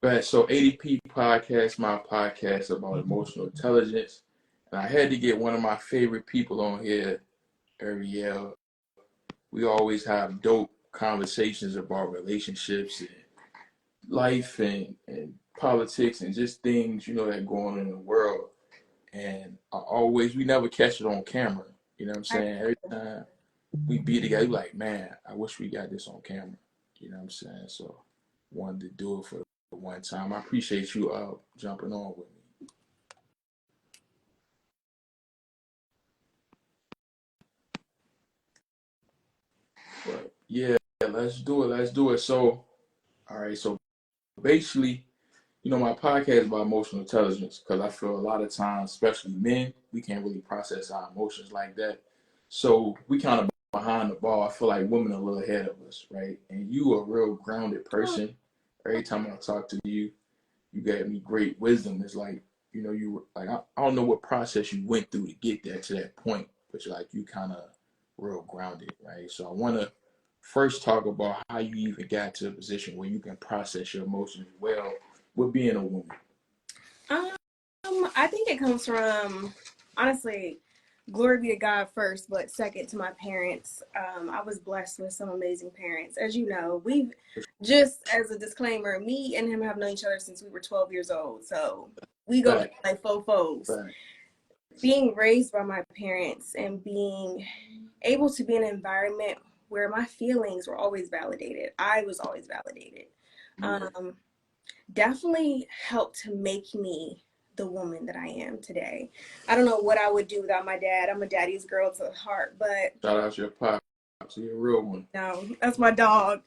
But so ADP Podcast, my podcast about emotional intelligence. And I had to get one of my favorite people on here, Ariel. We always have dope conversations about relationships and life and politics and just things, that go on in the world. And we never catch it on camera. You know what I'm saying? Every time we be together, like, man, I wish we got this on camera. You know what I'm saying? So wanted to do it for one time. I appreciate you jumping on with me. But yeah, let's do it. So, all right. So basically, my podcast is about emotional intelligence because I feel a lot of times, especially men, we can't really process our emotions like that. So we kind of behind the ball. I feel like women are a little ahead of us, right? And you are a real grounded person. Every time I talk to you, you gave me great wisdom. It's like, you were like, I don't know what process you went through to get there to that point, but you kind of real grounded, right? So I want to first talk about how you even got to a position where you can process your emotions well with being a woman. I think it comes from, honestly, glory be to God first, but second to my parents. I was blessed with some amazing parents. As you know, we've, just as a disclaimer, me and him have known each other since we were 12 years old. So we go like fofos. Being raised by my parents and being able to be in an environment where my feelings were always validated. I was always validated. Definitely helped to make me the woman that I am today. I don't know what I would do without my dad. I'm a daddy's girl to the heart, but shout out to your pop. You're a real one. No, that's my dog.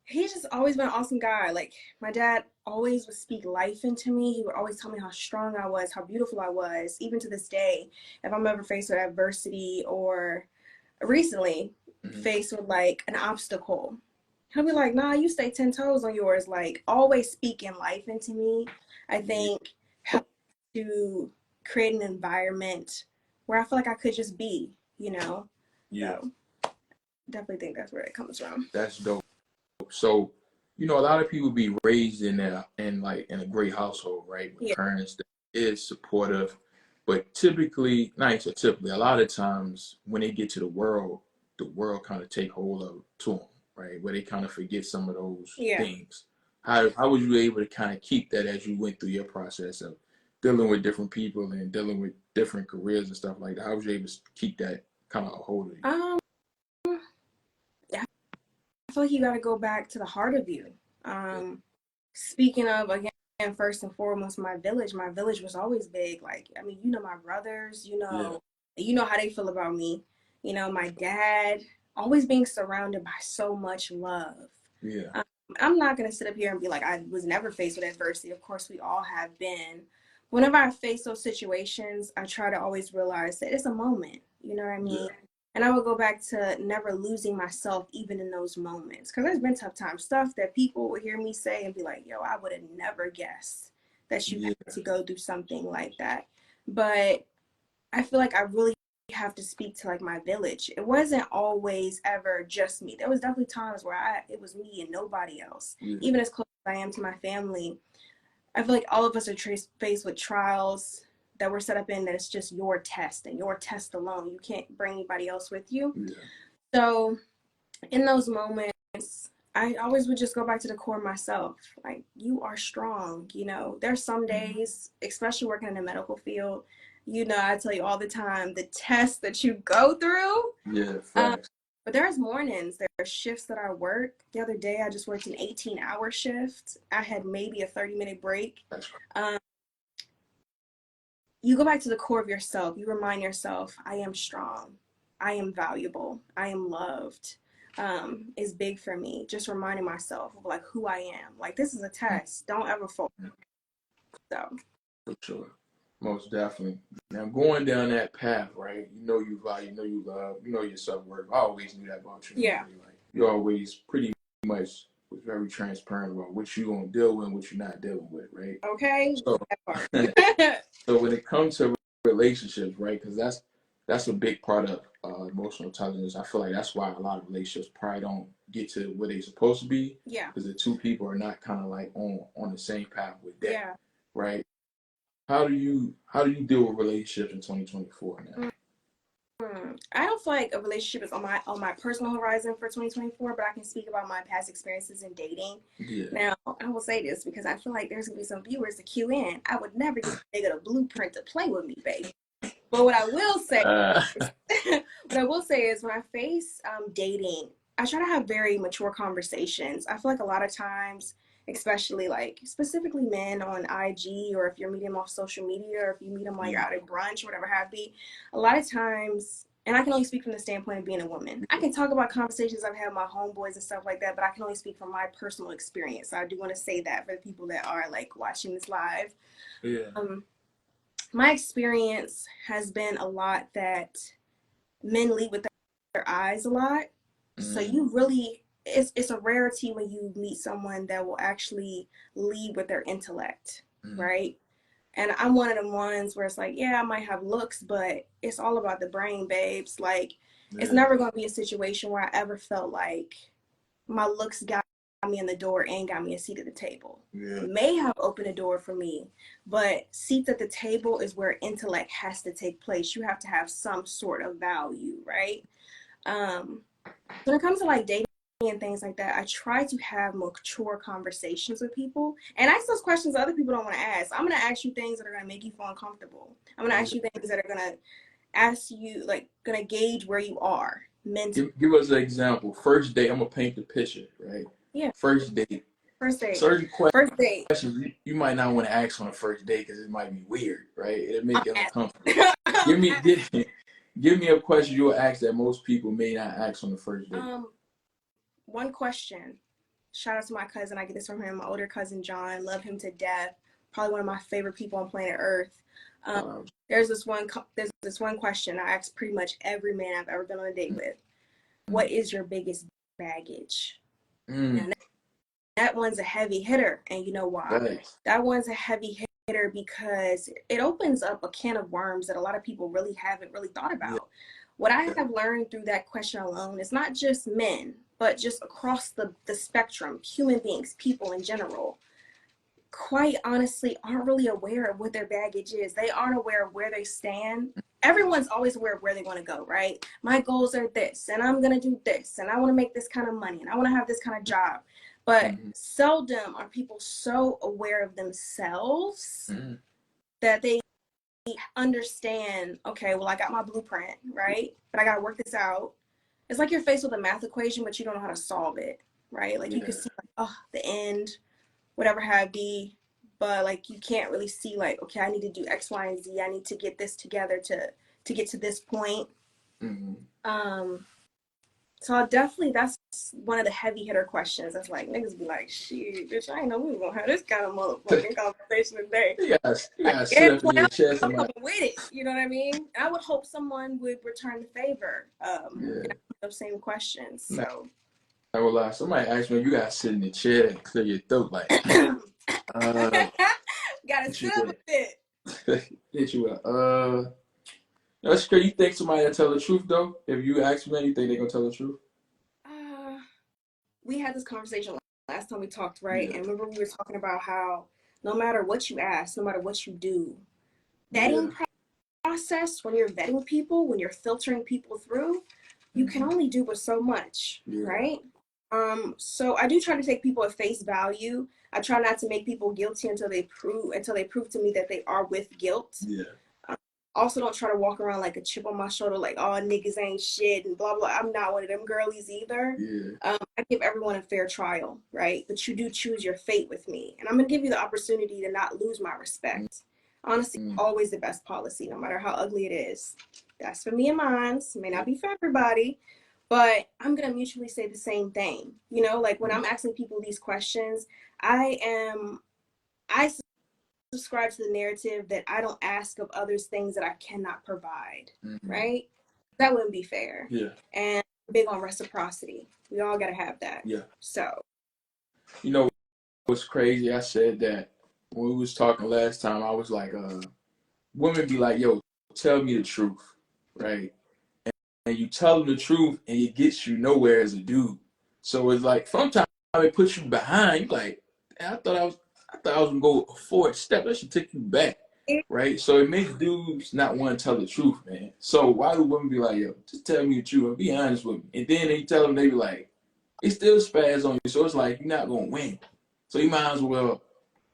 He's just always been an awesome guy. Like, my dad always would speak life into me. He would always tell me how strong I was, how beautiful I was. Even to this day, if I'm ever faced with adversity or recently faced with like an obstacle, he'll be like, nah, you stay 10 toes on yours. Like, always speaking life into me, I think helped to create an environment where I feel like I could just be, Yeah. So, definitely think that's where it comes from. That's dope. So, a lot of people be raised in a great household, right? With parents that is supportive. But typically, a lot of times when they get to the world kind of take hold of to them, right? Where they kind of forget some of those things. How was you able to kind of keep that as you went through your process of dealing with different people and dealing with different careers and stuff like that? How was you able to keep that kind of a hold of you? I feel like you got to go back to the heart of you. Speaking of, again, first and foremost, my village was always big. Like, I mean, my brothers, you know how they feel about me. My dad, always being surrounded by so much love. I'm not going to sit up here and be like, I was never faced with adversity. Of course, we all have been. Whenever I face those situations, I try to always realize that it's a moment. You know what I mean? And I would go back to never losing myself even in those moments. Because there's been tough times, stuff that people would hear me say and be like, yo, I would have never guessed that you had to go through something like that. But I feel like I really have to speak to like my village. It wasn't always ever just me. There was definitely times where it was me and nobody else. Even as close as I am to my family, I feel like all of us are faced with trials that we're set up in that it's just your test and your test alone. You can't bring anybody else with you. So in those moments, I always would just go back to the core myself. Like, you are strong. There's some days, especially working in the medical field, I tell you all the time, the tests that you go through. But there's mornings, there are shifts that I work. The other day, I just worked an 18-hour shift. I had maybe a 30-minute break. You go back to the core of yourself. You remind yourself, I am strong. I am valuable. I am loved. Is big for me. Just reminding myself of like who I am. Like, this is a test. Don't ever fall. So. For sure. Most definitely. Now, going down that path, right? You value, you love, your self-worth. I always knew that about you. Like, you always pretty much was very transparent about what you're going to deal with and what you're not dealing with, right? Okay. So, so when it comes to relationships, right? Because that's that's a big part of emotional intelligence. I feel like that's why a lot of relationships probably don't get to where they're supposed to be. Yeah. Because the two people are not kind of like on the same path with that. Yeah. Right. How do you deal with relationships in 2024 now? I don't feel like a relationship is on my personal horizon for 2024, but I can speak about my past experiences in dating. Yeah. Now, I will say this because I feel like there's gonna be some viewers to cue in. I would never give a nigga a blueprint to play with me, baby. But what I will say, is when I face dating, I try to have very mature conversations. I feel like a lot of times, especially like specifically men on IG, or if you're meeting them off social media, or if you meet them while you're out at brunch or whatever have you, a lot of times, and I can only speak from the standpoint of being a woman. I can talk about conversations I've had with my homeboys and stuff like that, but I can only speak from my personal experience. So I do want to say that for the people that are like watching this live. Yeah. My experience has been a lot that men lead with their eyes a lot. So you really, it's a rarity when you meet someone that will actually lead with their intellect, right? And I'm one of them ones where it's like, yeah, I might have looks, but it's all about the brain, babes. Like, it's never going to be a situation where I ever felt like my looks got me in the door and got me a seat at the table. It may have opened a door for me, but seats at the table is where intellect has to take place. You have to have some sort of value, right? When it comes to like dating and things like that, I try to have mature conversations with people and ask those questions other people don't want to ask. I'm going to ask you things that are going to make you feel uncomfortable. I'm going to ask you things that are going to ask you, like, going to gauge where you are mentally. Give us an example. First date, I'm going to paint the picture, right? Yeah. First date. Certain questions you might not want to ask on a first date because it might be weird, right? It'll make you uncomfortable. Give me a question you'll ask that most people may not ask on the first date. One question. Shout out to my cousin. I get this from him. My older cousin John. Love him to death. Probably one of my favorite people on planet Earth. There's this one question I ask pretty much every man I've ever been on a date with. What is your biggest baggage? That one's a heavy hitter, and you know why? Right. That one's a heavy hitter because it opens up a can of worms that a lot of people really haven't really thought about. What I have learned through that question alone is not just men, but just across the spectrum, human beings, people in general, quite honestly aren't really aware of what their baggage is. They aren't aware of where they stand. Everyone's always aware of where they want to go, right? My goals are this, and I'm going to do this, and I want to make this kind of money, and I want to have this kind of job. But seldom are people so aware of themselves that they understand, okay, well, I got my blueprint, right? But I got to work this out. It's like you're faced with a math equation, but you don't know how to solve it, right? Like you can see, like, oh, the end, whatever have be, but like you can't really see, like, okay, I need to do X, Y, and Z. I need to get this together to get to this point. So that's one of the heavy hitter questions. That's like, niggas be like, shit, bitch, I ain't know we were gonna have this kind of motherfucking conversation today. You gotta sit up in your chest. I'm coming with it. You know what I mean? I would hope someone would return the favor. And those same questions. So I will lie. Somebody asked me, you gotta sit in the chair and clear your throat, like. Gotta sit up with it. Hit you up. That's crazy. You think somebody will tell the truth though? If you ask me, you think they're gonna tell the truth? We had this conversation last time we talked, right? And remember we were talking about how no matter what you ask, no matter what you do, vetting process, when you're vetting people, when you're filtering people through, you can only do but so much, right? So I do try to take people at face value. I try not to make people guilty until they prove to me that they are with guilt. Also don't try to walk around like a chip on my shoulder, like, oh, niggas ain't shit and blah, blah. I'm not one of them girlies either. I give everyone a fair trial, right? But you do choose your fate with me. And I'm going to give you the opportunity to not lose my respect. Honestly, always the best policy, no matter how ugly it is. That's for me and mine. It may not be for everybody, but I'm going to mutually say the same thing. You know, like when I'm asking people these questions, I subscribe to the narrative that I don't ask of others things that I cannot provide, right? That wouldn't be fair. And I'm big on reciprocity. We all got to have that. So. You know what's crazy? I said that when we was talking last time, I was like, women be like, yo, tell me the truth, right? And you tell them the truth, and it gets you nowhere as a dude. So it's like sometimes it puts you behind. You like, I thought I was gonna go a forward step. That should take you back, right? So it makes dudes not want to tell the truth, man. So why do women be like, yo, just tell me the truth and be honest with me? And then they tell them, they be like, it still spaz on you. So it's like you're not gonna win. So you might as well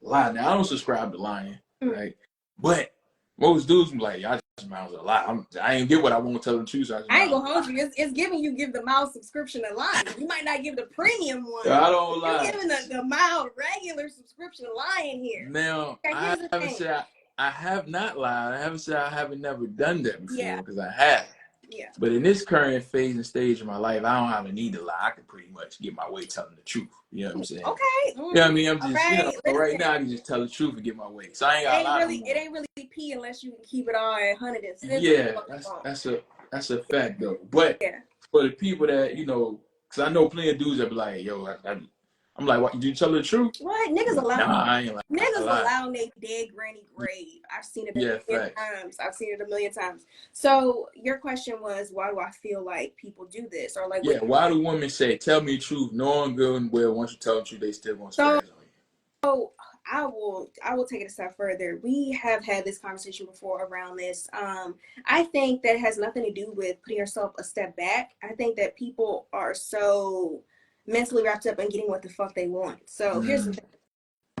lie. Now I don't subscribe to lying, right? But most dudes be like, I just might as well lie. I ain't get what I want to tell the truth. So I ain't gonna hold you. It's giving you give the mild subscription to lying. You might not give the premium one. I don't lie. You're giving the mild regular subscription to lying here. Now I have not lied. I haven't said I haven't never done that before because I have. Yeah. But in this current phase and stage of my life, I don't have a need to lie. I can pretty much get my way telling the truth. You know what I'm saying? Okay. You know what I mean? I'm just, right now I can just tell the truth and get my way. So I ain't got to lie. It ain't really pee unless you can keep it all at 100. Yeah, that's a fact though. But for the people that, you know, because I know plenty of dudes that be like, yo, I'm like, what? Did you tell the truth? What? Niggas allow I ain't like niggas allow their dead granny grave. I've seen it a million times. I've seen it a million times. So your question was, why do I feel like people do this? Or like, why do women say, tell me the truth, knowing good and well once you tell the truth, they still gonna spaz on you? So I will take it a step further. We have had this conversation before around this. I think that has nothing to do with putting yourself a step back. I think that people are so mentally wrapped up in getting what the fuck they want. So here's the thing.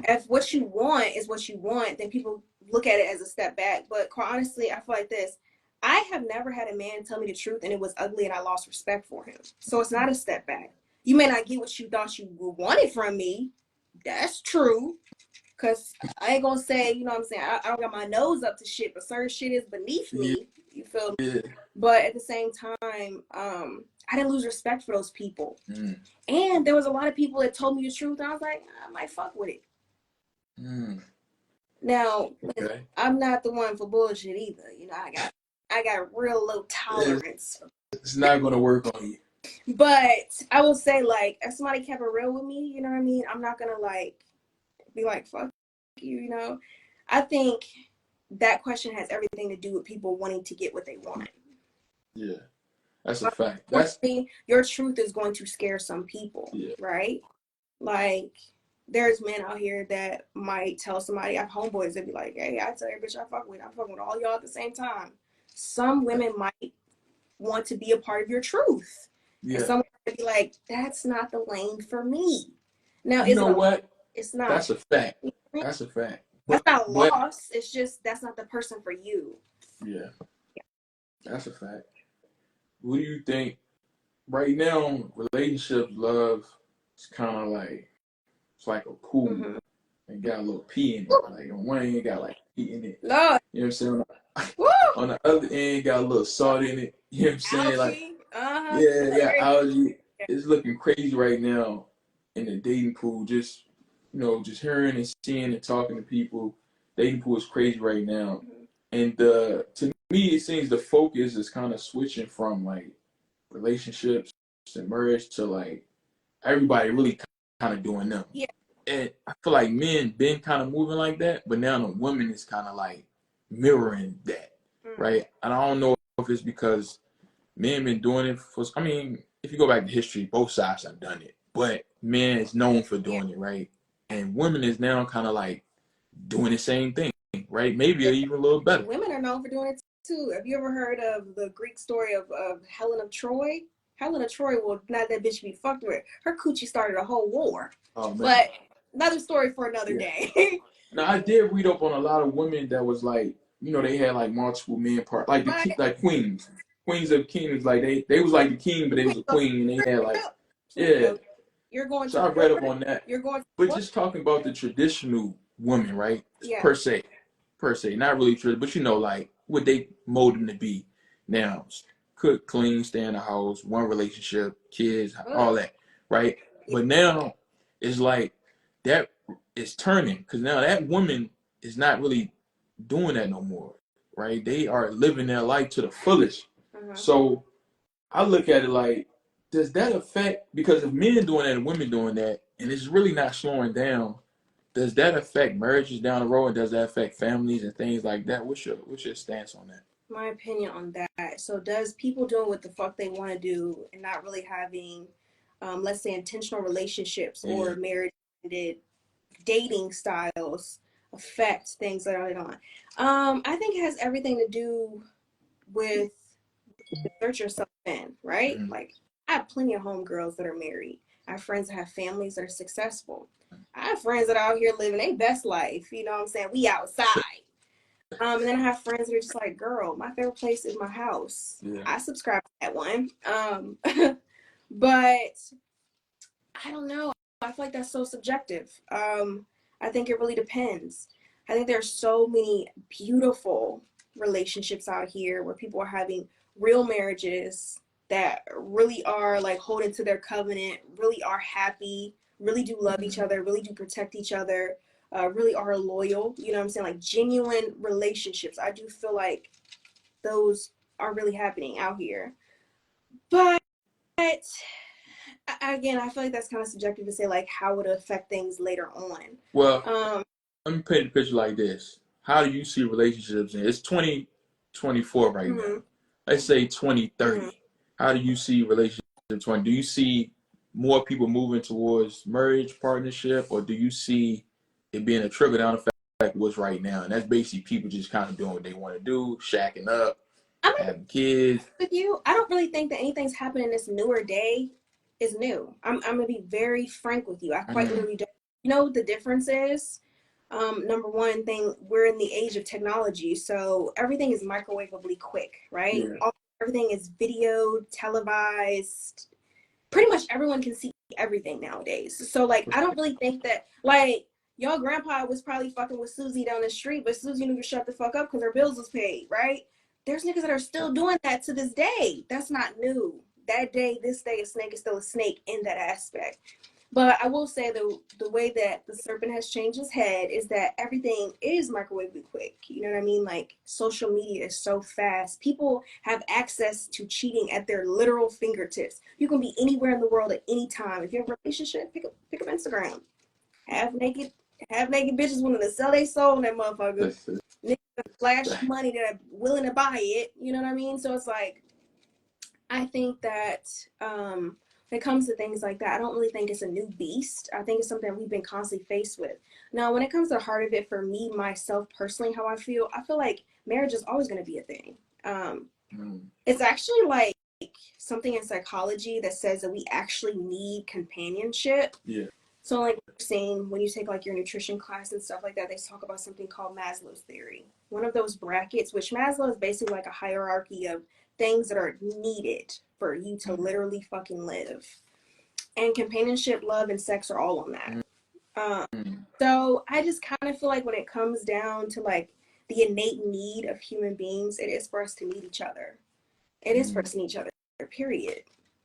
If what you want is what you want, then people look at it as a step back. But quite honestly, I feel like this. I have never had a man tell me the truth and it was ugly and I lost respect for him. So it's not a step back. You may not get what you thought you wanted from me. That's true. Because I ain't going to say, you know what I'm saying, I don't got my nose up to shit, but certain shit is beneath me. You feel me? Yeah. But at the same time, I didn't lose respect for those people. And there was a lot of people that told me the truth, and I was like, I might fuck with it. Now, I'm not the one for bullshit either. You know, I got real low tolerance. It's not going to work on you. But I will say, like, if somebody kept it real with me, you know what I mean? I'm not going to, like, be like, fuck you, you know? I think that question has everything to do with people wanting to get what they want. Yeah. That's a fact. Your truth is going to scare some people, right? Like, there's men out here that might tell somebody, I have homeboys that be like, hey, I tell every bitch I'm fucking with all y'all at the same time. Some women might want to be a part of your truth. Yeah. And some might be like, that's not the lane for me. Now, you know what? It's not. That's a fact. That's a fact. That's not a loss. It's just, that's not the person for you. Yeah. That's a fact. What do you think? Right now, relationships, love, it's kind of like, it's like a pool. And got a little pee in it. Like on one end, got like pee in it. Lord. You know what I'm saying? On the other end, got a little salt in it. You know what I'm saying? Algae. Like, algae. It's looking crazy right now in the dating pool. Just, you know, just hearing and seeing and talking to people. Dating pool is crazy right now. And to me, it seems the focus is kind of switching from like relationships and marriage to like everybody really kind of doing them. Yeah. And I feel like men been kind of moving like that, but now the women is kind of like mirroring that, right? And I don't know if it's because men been doing it for, I mean, if you go back to history, both sides have done it, but men is known for doing it, right? And women is now kind of like doing the same thing, right? Maybe even a little better. Women are known for doing it too. Have you ever heard of the Greek story of Helen of Troy? Helen of Troy, well, not that bitch be fucked with. Her coochie started a whole war. Oh, man. But another story for another day. Now, I did read up on a lot of women that was like, you know, they had like multiple men part, like like queens of kings. Like they was like the king, but they was a queen, and they had like, You're going. So I read up on that. But just talking about the traditional woman, right? Yeah. Per se, not really true, but you know, like what they mold them to be. Now, cook, clean, stay in the house, one relationship, kids, all that, right? But now it's like that is turning because now that woman is not really doing that no more, right? They are living their life to the fullest. So I look at it like, does that affect, because if men doing that and women doing that, and it's really not slowing down, does that affect marriages down the road, and does that affect families and things like that? What's your stance on that? My opinion on that. So does people doing what the fuck they want to do and not really having, let's say, intentional relationships or marriage dating styles affect things later on? I think it has everything to do with insert yourself in, right? Mm-hmm. Like, I have plenty of homegirls that are married. I have friends that have families that are successful. I have friends that are out here living their best life. You know what I'm saying? We outside. And then I have friends that are just like, girl, my favorite place is my house. Yeah. I subscribe to that one. But I don't know. I feel like that's so subjective. I think it really depends. I think there's so many beautiful relationships out here where people are having real marriages that really are like holding to their covenant, really are happy, really do love each other, really do protect each other, really are loyal. You know what I'm saying? Like genuine relationships. I do feel like those are really happening out here. But again, I feel like that's kind of subjective to say like how would it affect things later on. Well, let me paint a picture like this. How do you see relationships? And it's 2024 right now. Let's say 2030. How do you see relationships? Do you see more people moving towards marriage, partnership, or do you see it being a trickle down effect like what's right now? And that's basically people just kind of doing what they want to do, shacking up, having kids. With you, I don't really think that anything's happening in this newer day is new. I'm gonna be very frank with you. I quite literally don't. You know what the difference is? Number one thing, we're in the age of technology, so everything is microwavably quick, right? Yeah. Everything is video, televised. Pretty much everyone can see everything nowadays. So like, I don't really think that like your grandpa was probably fucking with Susie down the street, but Susie knew to shut the fuck up because her bills was paid, right? There's niggas that are still doing that to this day. That's not new. That day, this day, a snake is still a snake in that aspect. But I will say the way that the serpent has changed his head is that everything is microwavably quick. You know what I mean? Like social media is so fast. People have access to cheating at their literal fingertips. You can be anywhere in the world at any time. If you have a relationship, pick up Instagram. Half naked bitches willing to sell their soul in that motherfucker. Niggas flash money that are willing to buy it. You know what I mean? So it's like, I think that when it comes to things like that, I don't really think it's a new beast. I think it's something we've been constantly faced with. Now, when it comes to the heart of it, for me, myself, personally, how I feel like marriage is always going to be a thing. It's actually like something in psychology that says that we actually need companionship. Yeah. So like saying when you take like your nutrition class and stuff like that, they talk about something called Maslow's theory. One of those brackets, which Maslow is basically like a hierarchy of things that are needed for you to literally fucking live. And companionship, love, and sex are all on that. So I just kind of feel like when it comes down to like the innate need of human beings, it is for us to need each other. It is for us to need each other, period.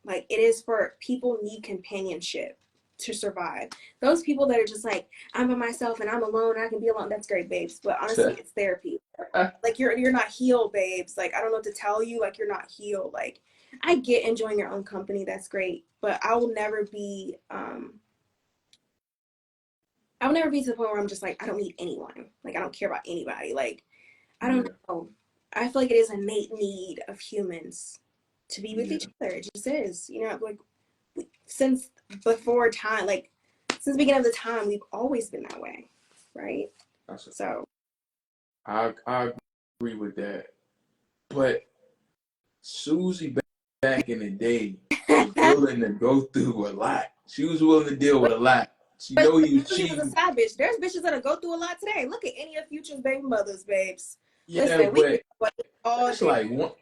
Like it is for people need companionship to survive. Those people that are just like, I'm by myself and I'm alone, I can be alone, that's great, babes. But honestly, it's therapy. Like you're not healed, babes. Like I don't know what to tell you, like you're not healed. Like I get enjoying your own company, that's great. But I will never be to the point where I'm just like, I don't need anyone. Like I don't care about anybody. Like I don't know. I feel like it is an innate need of humans to be with each other. It just is. You know, like since before time, like since the beginning of the time, we've always been that way, right? So I agree with that. But Susie back in the day was willing to go through a lot. She was willing to deal with a lot. She know he was cheating. Was a side bitch. There's bitches that'll go through a lot today. Look at any of Future's baby mothers, babes. Yeah, listen, but it's like one.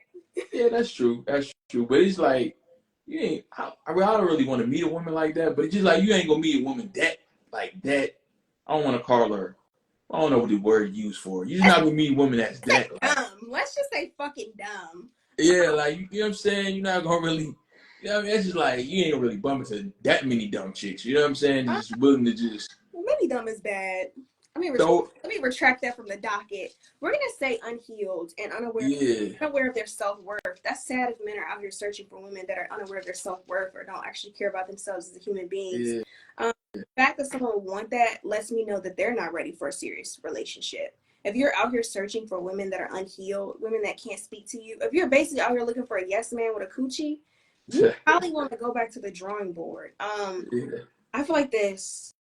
Yeah, that's true. That's true. But it's like you ain't. I don't really want to meet a woman like that. But it's just like you ain't gonna meet a woman that like that. I don't want to call her. I don't know what the word used for. You're just not gonna meet a woman that's that like, dumb. Let's just say fucking dumb. Yeah, like you know what I'm saying. You're not gonna really. You know what I mean? It's just like you ain't really bump into that many dumb chicks. You know what I'm saying? Just willing to just. Maybe dumb is bad. Let me retract that from the docket. We're gonna say unhealed and unaware of their self-worth. That's sad if men are out here searching for women that are unaware of their self-worth or don't actually care about themselves as human beings. The fact that someone would want that lets me know that they're not ready for a serious relationship. if you're out here searching for women that are unhealed, women that can't speak to you, if you're basically out here looking for a yes man with a coochie, you probably want to go back to the drawing board. I feel like this,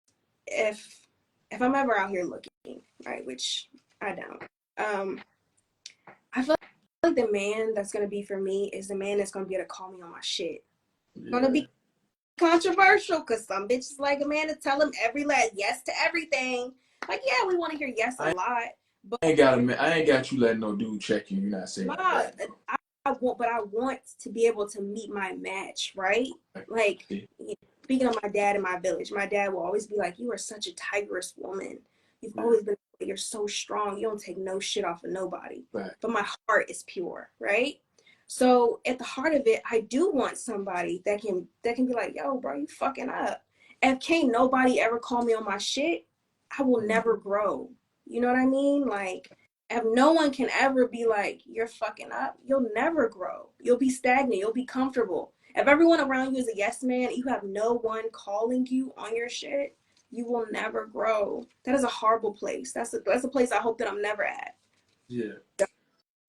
if I'm ever out here looking, right, which I don't, I feel like the man that's gonna be for me is the man that's gonna be able to call me on my shit. Gonna be controversial because some bitches like a man to tell them yes to everything. Like, yeah, we want to hear yes a lot, but I ain't got you letting no dude check you. You're not saying that. I want to be able to meet my match, right? Like, speaking of my dad in my village, my dad will always be like, "You are such a tigress woman. You've always been. You're so strong. You don't take no shit off of nobody. Right. But my heart is pure, right?" So at the heart of it, I do want somebody that can be like, "Yo, bro, you fucking up." If can't nobody ever call me on my shit, I will never grow. You know what I mean? Like, if no one can ever be like, "You're fucking up," you'll never grow. You'll be stagnant. You'll be comfortable. If everyone around you is a yes man, you have no one calling you on your shit, you will never grow. That is a horrible place. That's a place I hope that I'm never at. Yeah.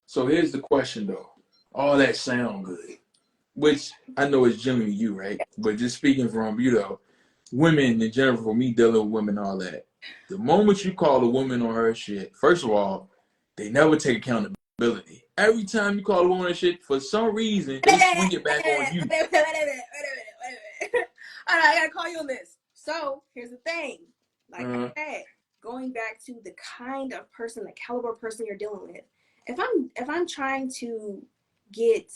So here's the question though. All that sound good, which I know is generally you, right? But just speaking from you though, women in general, for me dealing with women, all that. The moment you call a woman on her shit, first of all, they never take accountability. Every time you call a woman on shit, for some reason, they swing it back on you. Wait a minute. All right, I gotta call you on this. So here's the thing. Like I said, going back to the kind of person, the caliber of person you're dealing with. If I'm trying to get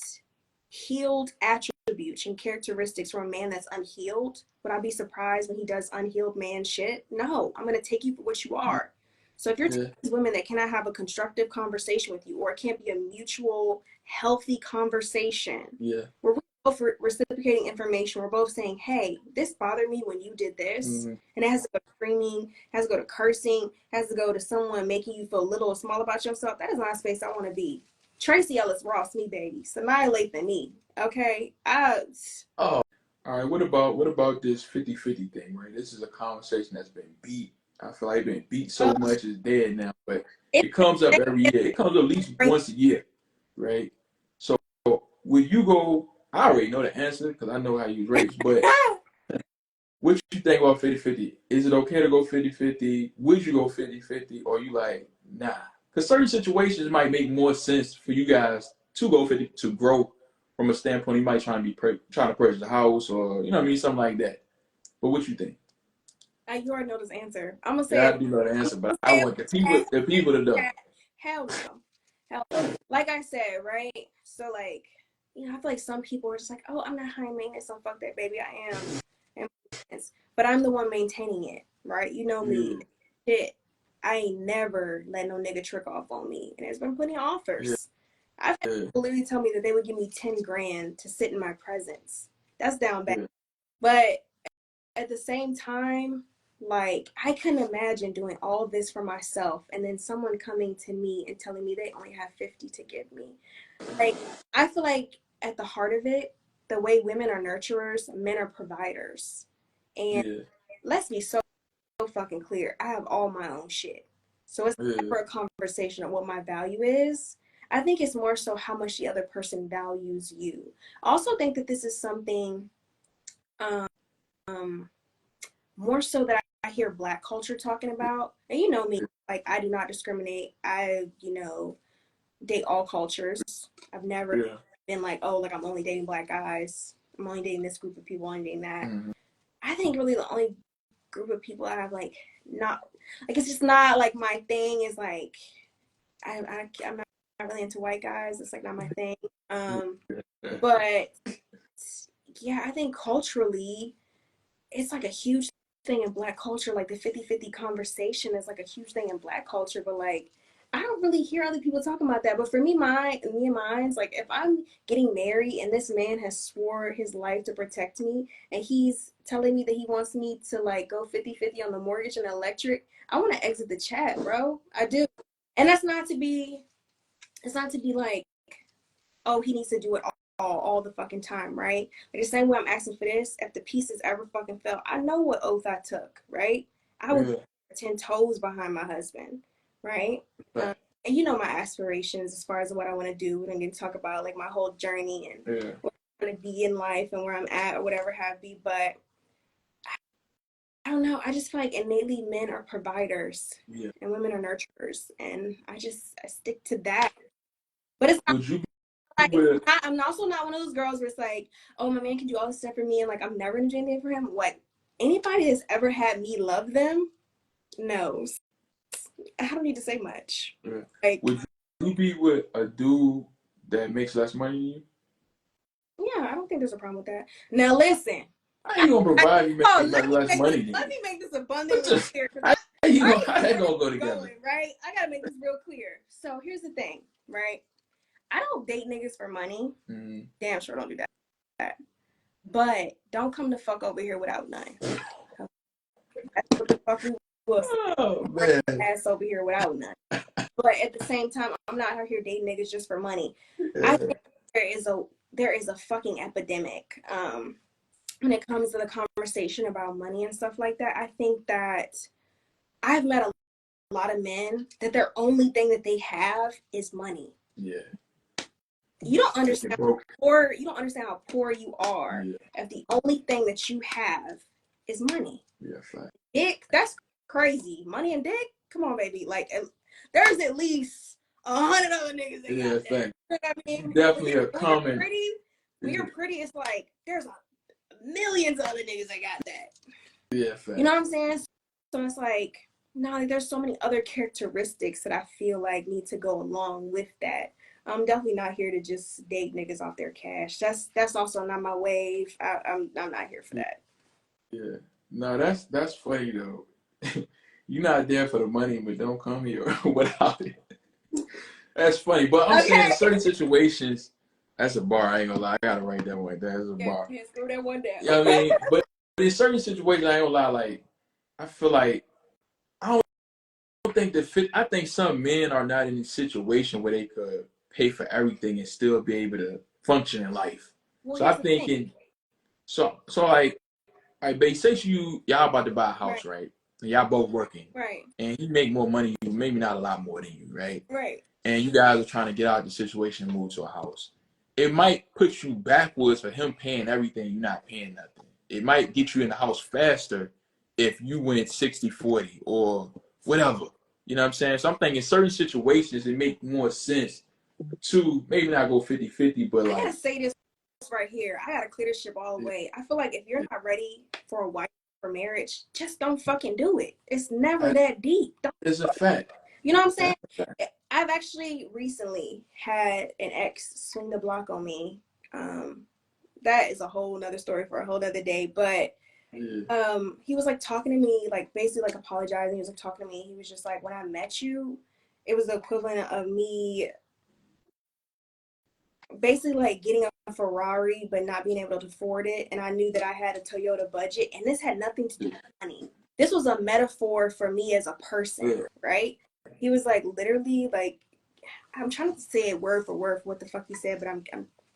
healed attributes and characteristics from a man that's unhealed, would I be surprised when he does unhealed man shit? No, I'm gonna take you for what you are. So if you're these women that cannot have a constructive conversation with you, or it can't be a mutual, healthy conversation, where we're both reciprocating information, we're both saying, "Hey, this bothered me when you did this," and it has to go to screaming, has to go to cursing, has to go to someone making you feel little or small about yourself. That is not a space I want to be. Tracy Ellis Ross, me baby, Sanaya Lathan, me. Okay, all right. What about this 50-50 thing? Right, this is a conversation that's been beat. I feel like it's been beat so much it's dead now, but it comes up every year. It comes up at least once a year, right? So will you go? I already know the answer because I know how you raised, but what you think about 50-50? Is it okay to go 50-50? Would you go 50-50? Or you like, nah? Because certain situations might make more sense for you guys to go 50 to grow from a standpoint. You might trying to purchase a house or you know what I mean, something like that. But what you think? You already know this answer. I'm gonna say I do know the answer, but I want the people to know. Hell no. Like I said, right? So like, I feel like some people are just like, "Oh, I'm not high maintenance, so fuck that, baby. I am." But I'm the one maintaining it, right? You know me. Shit. I ain't never let no nigga trick off on me. And there's been plenty of offers. I've had people literally tell me that they would give me 10 grand to sit in my presence. That's down bad. But at the same time, like, I couldn't imagine doing all this for myself and then someone coming to me and telling me they only have 50 to give me. Like, I feel like at the heart of it, the way women are nurturers, men are providers. And let's be so fucking clear. I have all my own shit. So it's never a conversation of what my value is. I think it's more so how much the other person values you. I also think that this is something more so that I hear Black culture talking about. And you know me, like, I do not discriminate. I, date all cultures. I've never been like, oh, like, I'm only dating Black guys. I'm only dating this group of people, only dating that. I think really the only group of people I have, like, not, like, it's just not, like, my thing is, like, I'm not really into white guys. It's, like, not my thing. But, yeah, I think culturally, it's, like, a huge thing in Black culture. Like, the 50-50 conversation is, like, a huge thing in Black culture. But, like, I don't really hear other people talking about that. But for me and mine's, like, if I'm getting married and this man has swore his life to protect me and he's telling me that he wants me to, like, go 50-50 on the mortgage and the electric, I want to exit the chat, bro. I do. And it's not to be like, oh, he needs to do it all the fucking time, right? Like, the same way I'm asking for this, if the pieces ever fucking fell, I know what oath I took, right? I was 10 toes behind my husband. right? Right. And you know my aspirations as far as what I want to do. And then talk about like my whole journey and what I want to be in life and where I'm at or whatever have you. But I don't know. I just feel like innately men are providers and women are nurturers, and I stick to that. But it's not. Would you I'm also not one of those girls where it's like, oh, my man can do all this stuff for me, and like I'm never gonna do anything for him. What anybody that's ever had me love them knows. I don't need to say much. Yeah. Like, would you be with a dude that makes less money than you? Yeah, I don't think there's a problem with that. Now listen. How you gonna provide you make less money than you? Let me make this abundantly clear. How that gonna go together? Right? I gotta make this real clear. So here's the thing, right? I don't date niggas for money. Mm-hmm. Damn sure don't do that. But don't come to fuck over here without none. That's what the fuck we was. Oh, man. Ass over here without none. But at the same time, I'm not out here dating niggas just for money. Yeah. I think there is a fucking epidemic when it comes to the conversation about money and stuff like that. I think that I've met a lot of men that their only thing that they have is money. Yeah. You don't understand how poor you are if the only thing that you have is money. Yeah, fine. Dick, that's crazy. Money and dick? Come on, baby. Like, there's at least 100 other niggas that got that. You know what I mean? Definitely a common. When you're pretty, it's like there's millions of other niggas that got that. Yeah, fact. You know what I'm saying? So it's like, no, there's so many other characteristics that I feel like need to go along with that. I'm definitely not here to just date niggas off their cash. That's also not my wave. I'm not here for that. Yeah. No, that's funny though. You're not there for the money, but don't come here without it. That's funny. But I'm saying in certain situations, that's a bar. I ain't gonna lie. I gotta write that one. That's a bar. Can't screw that one down. You know what I mean? But in certain situations, I ain't gonna lie. Like, I feel like I don't think I think some men are not in a situation where they could pay for everything and still be able to function in life. Well, so I'm thinking, so like, all right, babe, say y'all about to buy a house, right? And y'all both working. Right. And he make more money than you, maybe not a lot more than you, right? Right. And you guys are trying to get out of the situation and move to a house. It might put you backwards for him paying everything, you're not paying nothing. It might get you in the house faster if you went 60-40 or whatever. You know what I'm saying? So I'm thinking certain situations, it make more sense to maybe not go 50-50, but like. I gotta say this right here. I gotta clear this shit all the way. I feel like if you're not ready for a wife for marriage, just don't fucking do it. It's never that deep. It's a fact. You know what I'm saying? I've actually recently had an ex swing the block on me. That is a whole nother story for a whole other day. But he was like talking to me, like basically like apologizing. He was like talking to me. He was just like, when I met you, it was the equivalent of me basically like getting a Ferrari but not being able to afford it. And I knew that I had a Toyota budget, and this had nothing to do with money. This was a metaphor for me as a person, right? He was like literally like, I'm trying to say it word for word for what the fuck he said, but I'm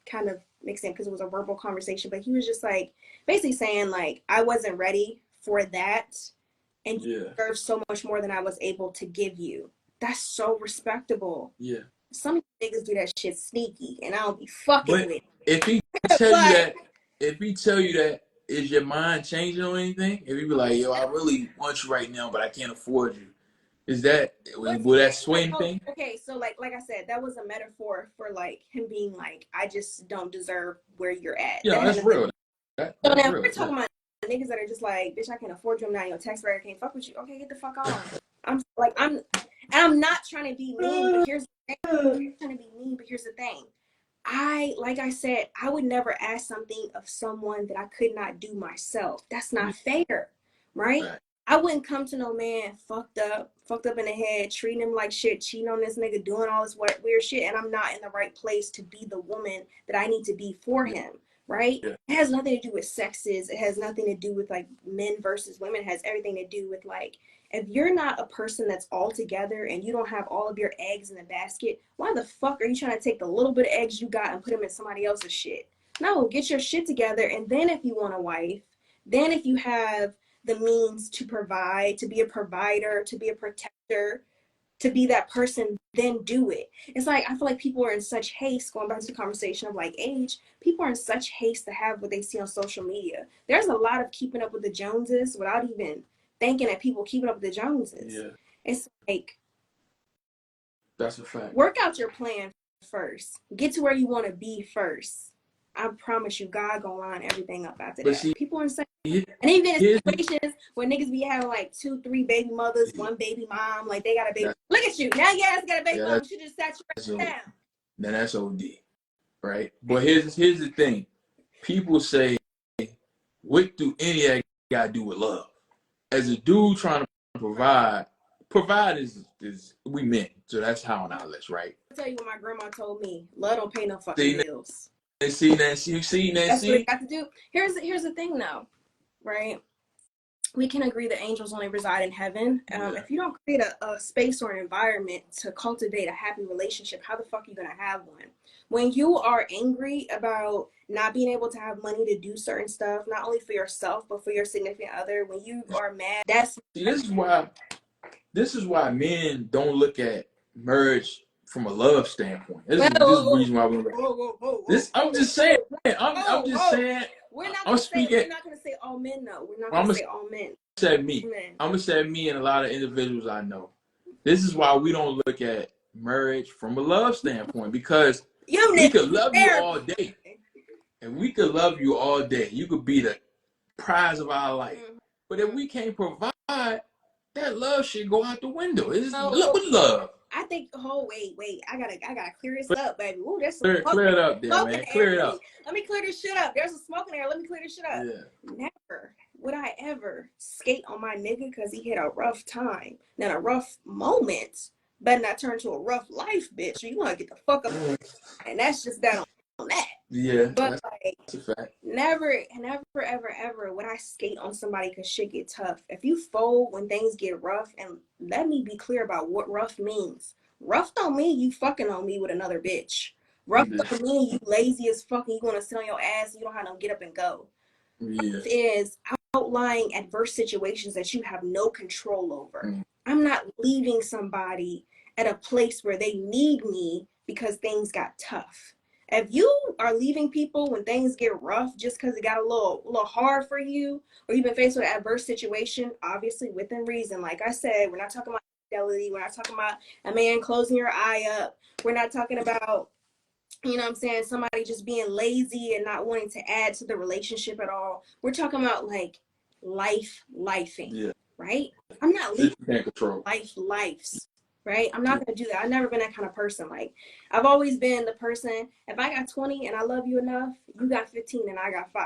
kind of mixing because it was a verbal conversation. But he was just like basically saying like I wasn't ready for that, and you deserve so much more than I was able to give you. That's so respectable. Yeah. Some niggas do that shit sneaky, and I don't be fucking with it. If he tell you that, is your mind changing on anything? If he be like, yo, I really want you right now, but I can't afford you. Will that sway anything? Okay, so like I said, that was a metaphor for like him being like, I just don't deserve where you're at. Yeah, that's real. So now we're talking about niggas that are just like, bitch, I can't afford you. I'm not in your tax bracket. I can't fuck with you. Okay, get the fuck on. I'm not trying to be mean, but here's the thing. I'm trying to be mean, but here's the thing. Like I said, I would never ask something of someone that I could not do myself. That's not fair, right? I wouldn't come to no man fucked up in the head, treating him like shit, cheating on this nigga, doing all this weird shit, and I'm not in the right place to be the woman that I need to be for him, right? Yeah. It has nothing to do with sexes. It has nothing to do with like men versus women. It has everything to do with like, if you're not a person that's all together and you don't have all of your eggs in the basket, why the fuck are you trying to take the little bit of eggs you got and put them in somebody else's shit? No, get your shit together. And then if you want a wife, then if you have the means to provide, to be a provider, to be a protector, to be that person, then do it. It's like, I feel like people are in such haste, going back to the conversation of like age, people are in such haste to have what they see on social media. There's a lot of keeping up with the Joneses without even thinking that people keeping up with the Joneses. Yeah. It's like, that's a fact. Work out your plan first. Get to where you want to be first. I promise you, God gonna line everything up after that. See, people are insane. And even in situations where niggas be having like 2, 3 baby mothers, one baby mom, like they got a baby. Look at you. Now your ass got a baby mom. She just sat you right down. Now that's OD. Right? But here's the thing. People say, what do any of that got to do with love? As a dude trying to provide is we men. So that's how on our list, right? I'll tell you what my grandma told me. Love don't pay no fucking bills. See, Nancy. That's what it got to do. Here's the thing though, right? We can agree that angels only reside in heaven. If you don't create a space or an environment to cultivate a happy relationship, how the fuck are you going to have one? When you are angry about not being able to have money to do certain stuff, not only for yourself, but for your significant other, when you are mad, this is why men don't look at marriage from a love standpoint. This is the reason why we this. I'm just saying. I'm just saying. We're not gonna say all men though. We're not gonna say all men. I'm gonna say me and a lot of individuals I know. This is why we don't look at marriage from a love standpoint, because we could love you all day, and we could love you all day. You could be the prize of our life, but if we can't provide, that love should go out the window. It's love. I think. Oh wait! I gotta clear this up, baby. Ooh, there's some clear it up, there, man. Clear it up. Let me clear this shit up. There's a smoking air. Let me clear this shit up. Yeah. Never would I ever skate on my nigga because he had a rough time, then a rough moment, better not turn to a rough life, bitch. You want to get the fuck up, and that's just that on that. Yeah, but that's a fact. Never, ever would I skate on somebody because shit get tough. If you fold when things get rough, and let me be clear about what rough means. Rough don't mean you fucking on me with another bitch. Rough don't mean you lazy as fuck and you want to sit on your ass and you don't have no get up and go. Yeah. Rough is outlying adverse situations that you have no control over. I'm not leaving somebody at a place where they need me because things got tough. If you are leaving people when things get rough just because it got a little hard for you, or you've been faced with an adverse situation, obviously within reason. Like I said, we're not talking about infidelity. We're not talking about a man closing your eye up. We're not talking about, you know what I'm saying, somebody just being lazy and not wanting to add to the relationship at all. We're talking about like lifing, right? I'm not leaving lives. Right? I'm not going to do that. I've never been that kind of person. Like, I've always been the person, if I got 20 and I love you enough, you got 15 and I got 5.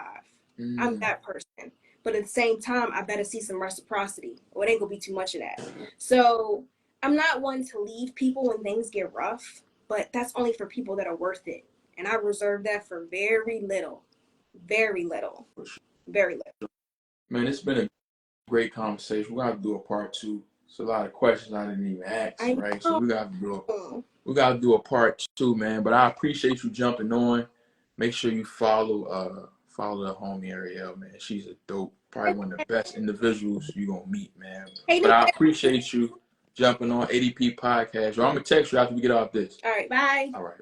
I'm that person. But at the same time, I better see some reciprocity, or it ain't going to be too much of that. So I'm not one to leave people when things get rough, but that's only for people that are worth it. And I reserve that for very little. Very little. Very little. Man, it's been a great conversation. We're going to have to do a part 2. It's a lot of questions I didn't even ask, right? So we got to do a part 2, man. But I appreciate you jumping on. Make sure you follow the homie Ariel, man. She's a dope, probably one of the best individuals you're gonna meet, man. But I appreciate you jumping on ADP Podcast. Or I'm gonna text you after we get off this. All right, bye. All right.